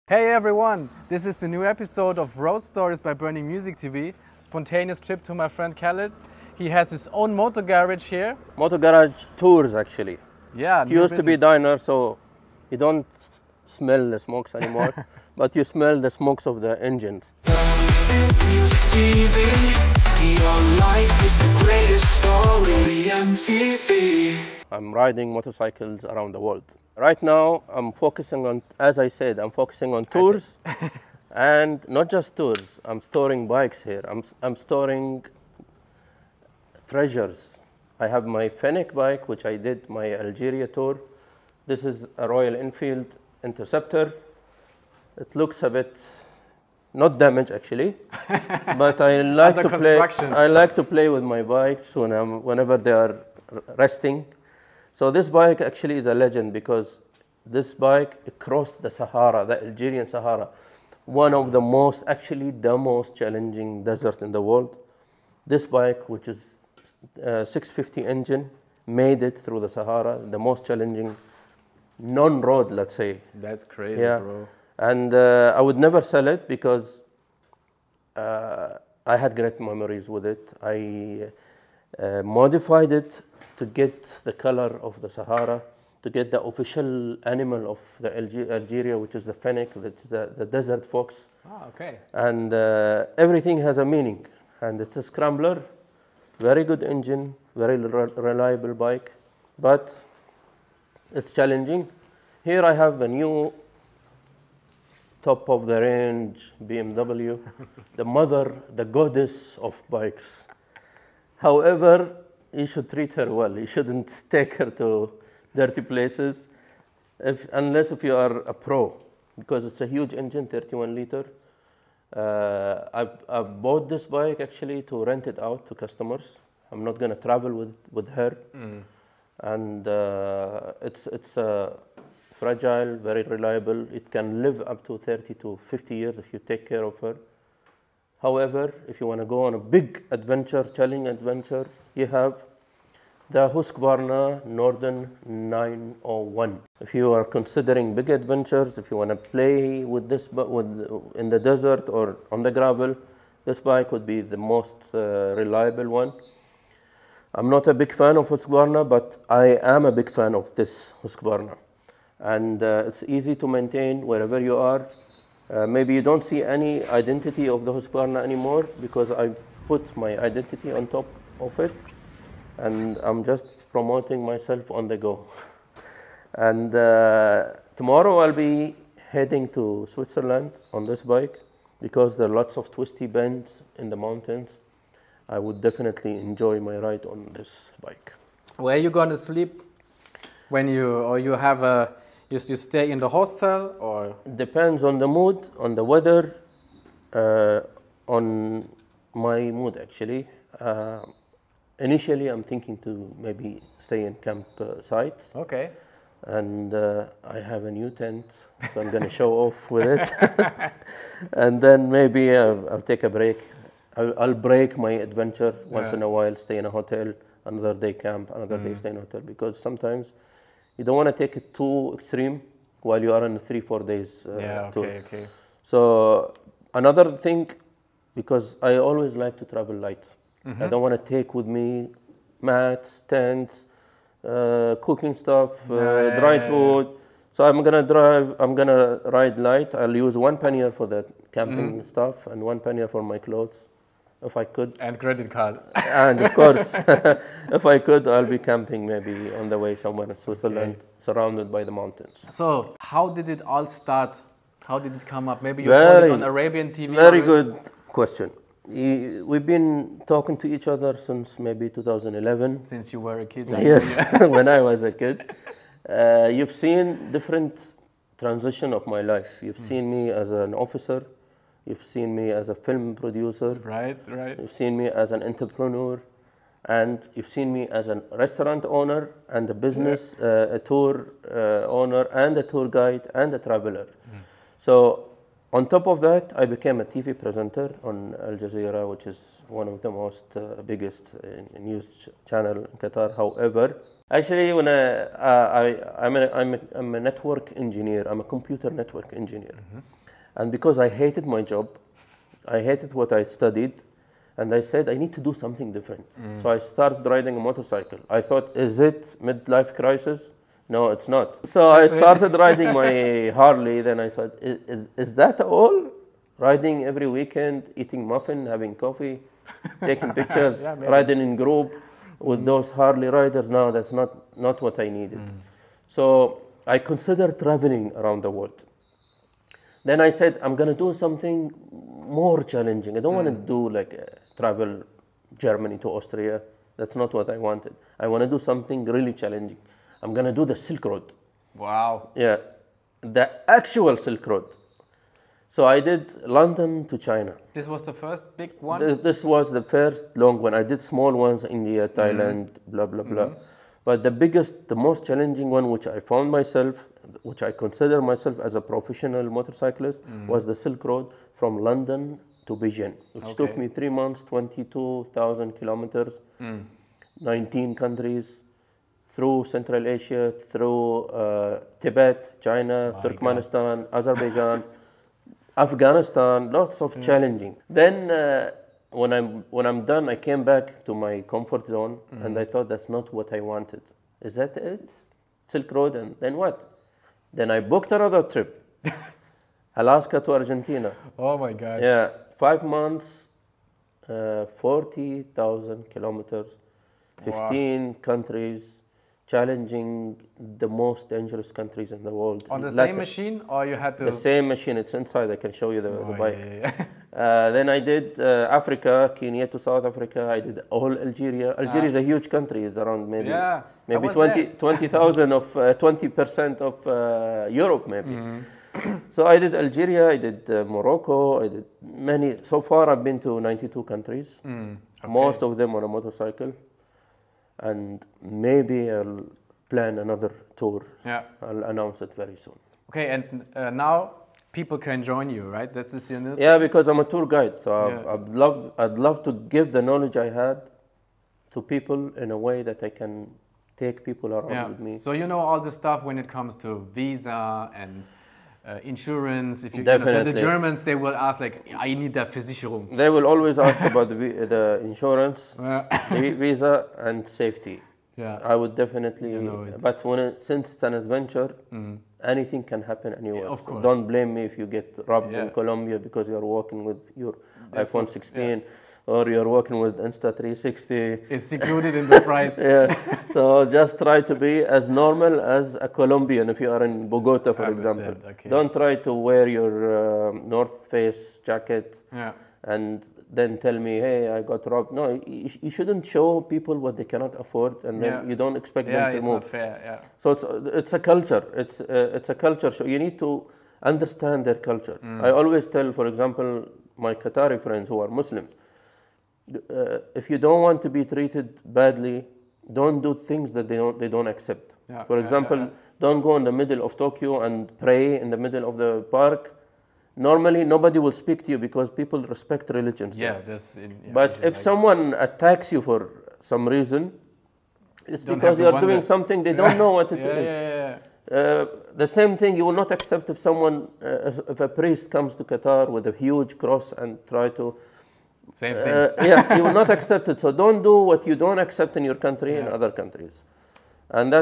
Hey everyone, this is the new episode of Roadstories by Burning-MusicTV. Spontaneous trip to my friend Khalid. He has his own motor garage here. Motogarage tours actually. Yeah, It used to be diner, so you don't smell the smokes anymore, but you smell the smokes of the engines. BMTV, your life is the greatest story. BMTV. I'm riding motorcycles around the world. Right now, I'm focusing on, as I said, I'm focusing on tours, and not just tours. I'm storing bikes here. I'm storing treasures. I have my Fennec bike, which I did my Algeria tour. This is a Royal Enfield Interceptor. It looks a bit not damaged actually, but I like to play. I like to play with my bikes whenever they are resting. So this bike actually is a legend because this bike crossed the Sahara, the Algerian Sahara, one of the most, actually the most challenging desert in the world. This bike, which is 650 engine, made it through the Sahara, the most challenging non-road, let's say. That's crazy, yeah. bro. And I would never sell it because I had great memories with it. I modified it to get the color of the Sahara, to get the official animal of the Algeria, which is the Fennec, that's the desert fox. Ah, okay. And everything has a meaning. And it's a scrambler, very good engine, very reliable bike, but it's challenging. Here I have the new top of the range BMW, the mother, the goddess of bikes. However, you should treat her well. You shouldn't take her to dirty places, unless if you are a pro, because it's a huge engine, 31 liter. I bought this bike actually to rent it out to customers. I'm not going to travel with her. And it's fragile, very reliable. It can live up to 30 to 50 years if you take care of her. However, if you want to go on a big adventure, challenging adventure, you have the Husqvarna Northern 901. If you are considering big adventures, if you want to play with this in the desert or on the gravel, this bike would be the most reliable one. I'm not a big fan of Husqvarna, but I am a big fan of this Husqvarna. And it's easy to maintain wherever you are. Maybe you don't see any identity of the Husqvarna anymore because I put my identity on top of it, and I'm just promoting myself on the go. And tomorrow I'll be heading to Switzerland on this bike because there are lots of twisty bends in the mountains. I would definitely enjoy my ride on this bike. Where are you going to sleep when you have a... You stay in the hostel or? Depends on the mood, on the weather, on my mood actually. Initially, I'm thinking to maybe stay in camp sites. Okay. And I have a new tent, so I'm going to show off with it. And then maybe I'll take a break. I'll break my adventure once in a while, stay in a hotel, another day camp, another day stay in a hotel, because sometimes you don't want to take it too extreme while you are on a 3-4 days tour. Okay. So another thing, because I always like to travel light. I don't want to take with me mats, tents, cooking stuff, dried food. So I'm gonna ride light. I'll use one pannier for the camping stuff and one pannier for my clothes, if I could. And credit card. And of course, if I could, I'll be camping maybe on the way somewhere in Switzerland, surrounded by the mountains. So, how did it all start? How did it come up? Maybe you told it on Arabian TV. Very good question. We've been talking to each other since maybe 2011. Since you were a kid? Yes, when I was a kid. You've seen different transition of my life. You've seen me as an officer. You've seen me as a film producer. Right. You've seen me as an entrepreneur. And you've seen me as a restaurant owner and a business, a tour owner and a tour guide and a traveler. So On top of that, I became a TV presenter on Al Jazeera, which is one of the most biggest news channel in Qatar. However, actually, when I'm a network engineer, I'm a computer network engineer, and because I hated my job, I hated what I studied, and I said I need to do something different. So I started riding a motorcycle. I thought, is it midlife crisis? No, it's not. So I started riding my Harley. Then I thought, is that all? Riding every weekend, eating muffin, having coffee, taking pictures, riding in group with those Harley riders. No, that's not what I needed. So I considered traveling around the world. Then I said, I'm going to do something more challenging. I don't want to do like travel Germany to Austria. That's not what I wanted. I want to do something really challenging. I'm going to do the Silk Road. Wow. Yeah, the actual Silk Road. So I did London to China. This was the first big one? This was the first long one. I did small ones, India, Thailand, blah, blah, blah. But the biggest, the most challenging one, which I found myself, which I consider myself as a professional motorcyclist, was the Silk Road from London to Beijing, which took me 3 months, 22,000 kilometers, 19 countries, through Central Asia, through Tibet, China, Turkmenistan, Azerbaijan, Afghanistan, lots of challenging. Then when I'm done, I came back to my comfort zone, and I thought that's not what I wanted. Is that it? Silk Road, and then what? Then I booked another trip, Alaska to Argentina. Oh my God. Yeah, 5 months, 40,000 kilometers, 15 countries, challenging the most dangerous countries in the world. On the same machine, or you had to? The same machine, it's inside, I can show you the bike. Then I did Africa, Kenya to South Africa, I did all Algeria. Algeria is a huge country, it's around maybe 20,000 of 20% of Europe maybe. So I did Algeria, I did Morocco, I did many. So far I've been to 92 countries, most of them on a motorcycle. And maybe I'll plan another tour. Yeah. I'll announce it very soon. Okay, and now people can join you, right? That's the unit? Yeah, because I'm a tour guide, so I'd love to give the knowledge I had to people in a way that I can take people around with me. So you know all the stuff when it comes to visa and insurance. If you Definitely. The Germans, they will ask like, I need that Versicherung. They will always ask about the insurance, visa, and safety. Yeah, I would definitely. But since it's an adventure, anything can happen anywhere. Yeah, of course. So don't blame me if you get robbed in Colombia because you're walking with your iPhone 16. Or you're working with Insta360. It's included in the price. So just try to be as normal as a Colombian if you are in Bogota, for example. Okay. Don't try to wear your North Face jacket and then tell me, hey, I got robbed. No, you shouldn't show people what they cannot afford, and then you don't expect them to move. It's not fair. So it's a culture. It's a culture. So you need to understand their culture. I always tell, for example, my Qatari friends who are Muslims, if you don't want to be treated badly, don't do things that they don't accept. For example, don't go in the middle of Tokyo and pray in the middle of the park. Normally, nobody will speak to you because people respect religions. But if someone attacks you for some reason, it's because you're doing something they don't know what it is. The same thing you will not accept if someone, if a priest comes to Qatar with a huge cross and try to. Same thing. You will not accept it. So don't do what you don't accept in your country in other countries. And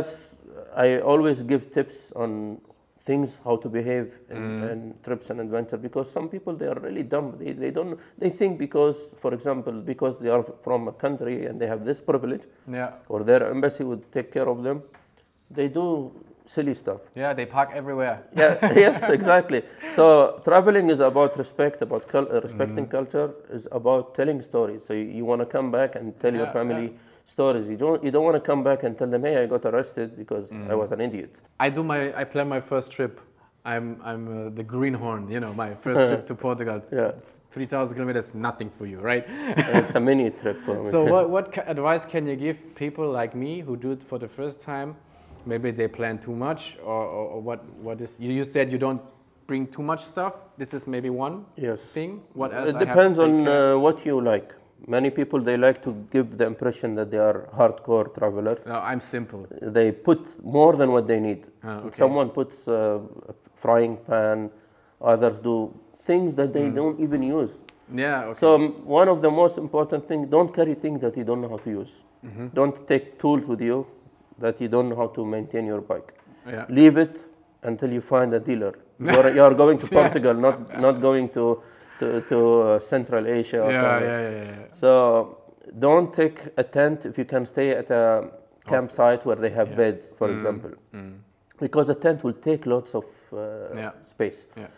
I always give tips on things, how to behave in trips and adventure, because some people, they are really dumb. They think because, for example, because they are from a country and they have this privilege, or their embassy would take care of them, they do silly stuff. Yeah, they park everywhere. Yes, exactly. So traveling is about respect, about respecting culture, is about telling stories. So you want to come back and tell your family stories. You don't want to come back and tell them, hey, I got arrested because I was an idiot. I plan my first trip. I'm the greenhorn, my first trip to Portugal. 3,000 kilometers, nothing for you, right? It's a mini trip for me. So what advice can you give people like me who do it for the first time? Maybe they plan too much, or what is? You said you don't bring too much stuff. This is maybe one thing. What else? It depends on what you like. Many people, they like to give the impression that they are hardcore travelers. No, I'm simple. They put more than what they need. Okay. Someone puts a frying pan, others do things that they don't even use. Yeah, okay. So one of the most important things, don't carry things that you don't know how to use. Don't take tools with you that you don't know how to maintain your bike. Yeah. Leave it until you find a dealer. You are going to Portugal, not going to Central Asia or something. Yeah. So don't take a tent if you can stay at a campsite where they have beds, for example. Because a tent will take lots of space. Yeah.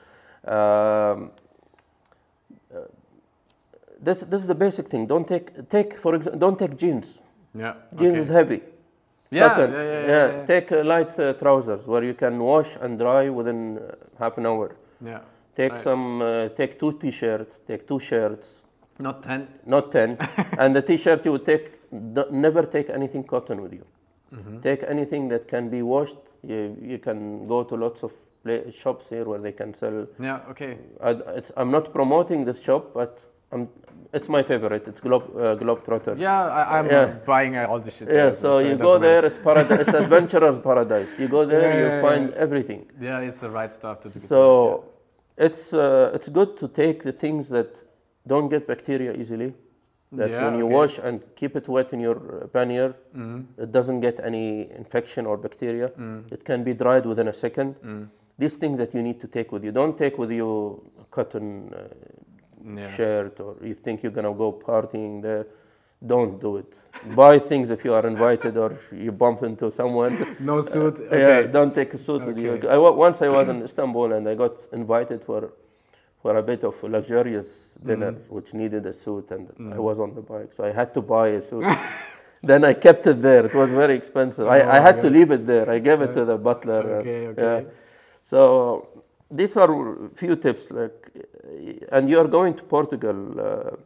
This is the basic thing. Don't take jeans. Yeah. Jeans is heavy. Yeah, Cotton. yeah. Take light trousers where you can wash and dry within half an hour. Yeah. Take take 2 t-shirts, take 2 shirts. Not 10. Not 10. And the t-shirt you would take, never take anything cotton with you. Take anything that can be washed. You can go to lots of shops here where they can sell. Yeah, okay. I'm not promoting this shop, but it's my favorite. It's Globetrotter. Yeah, I'm buying all this shit. Yeah, so you go there, it's paradise. It's adventurer's paradise. You go there, you find everything. Yeah, it's the right stuff to do. So it's good to take the things that don't get bacteria easily. That when you wash and keep it wet in your pannier, it doesn't get any infection or bacteria. It can be dried within a second. These things that you need to take with you. Don't take with you cotton shirt, or you think you're gonna go partying there. Don't do it. Buy things if you are invited or you bump into someone. No suit. Okay. Yeah, don't take a suit with you. Once I was in Istanbul and I got invited for a bit of a luxurious dinner, which needed a suit, and I was on the bike, so I had to buy a suit. Then I kept it there. It was very expensive. I had to leave it there. I gave it to the butler. Okay. So these are few tips. And you are going to Portugal,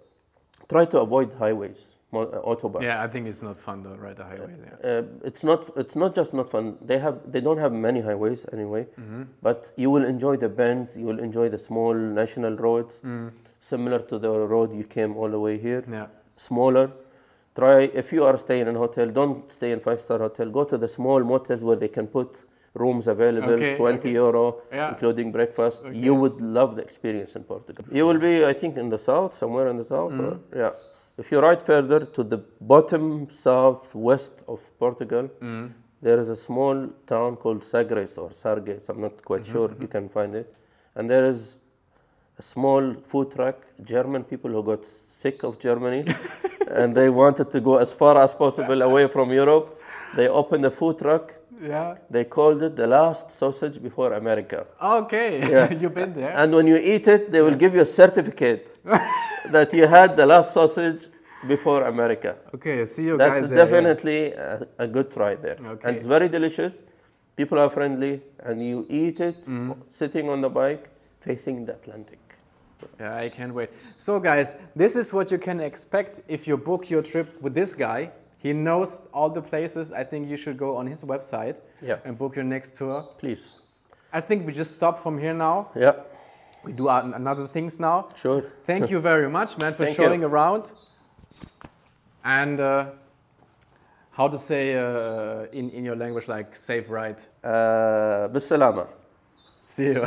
try to avoid highways, autobahns. Yeah, I think it's not fun to ride a highway there. It's not just not fun. They don't have many highways anyway, but you will enjoy the bends. You will enjoy the small national roads, similar to the road you came all the way here. Yeah. Smaller. Try, if you are staying in a hotel, don't stay in 5-star hotel. Go to the small motels where they can put rooms available, 20 euro, including breakfast. You would love the experience in Portugal. You will be, I think, in the south, somewhere in the south. If you ride further to the bottom southwest of Portugal, there is a small town called Sagres or Sarges. I'm not quite sure. You can find it. And there is a small food truck. German people who got sick of Germany and they wanted to go as far as possible away from Europe. They opened a food truck. Yeah. They called it the last sausage before America. Okay, yeah. You've been there. And when you eat it, they will give you a certificate that you had the last sausage before America. Okay, see you guys there. That's definitely a good try there. Okay. And it's very delicious. People are friendly, and you eat it sitting on the bike, facing the Atlantic. Yeah, I can't wait. So guys, this is what you can expect if you book your trip with this guy. He knows all the places. I think you should go on his website and book your next tour. Please. I think we just stop from here now. Yeah. We do another things now. Sure. Thank you very much, man, for showing around. And how to say in your language, like safe ride? Bisalama. See you.